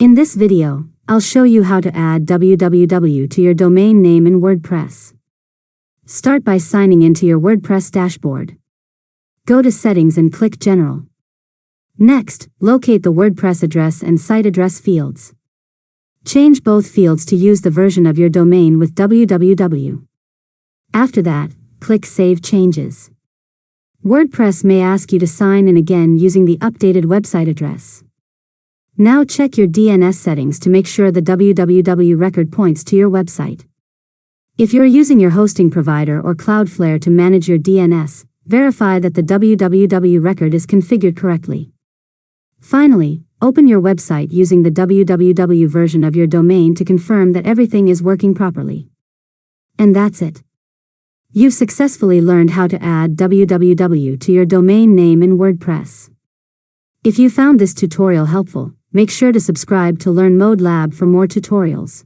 In this video, I'll show you how to add www to your domain name in WordPress. Start by signing into your WordPress dashboard. Go to Settings and click General. Next, locate the WordPress address and site address fields. Change both fields to use the version of your domain with www. After that, click Save Changes. WordPress may ask you to sign in again using the updated website address. Now check your DNS settings to make sure the www record points to your website. If you're using your hosting provider or Cloudflare to manage your DNS, verify that the www record is configured correctly. Finally, open your website using the www version of your domain to confirm that everything is working properly. And that's it. You've successfully learned how to add www to your domain name in WordPress. If you found this tutorial helpful, make sure to subscribe to Learn Mode Lab for more tutorials.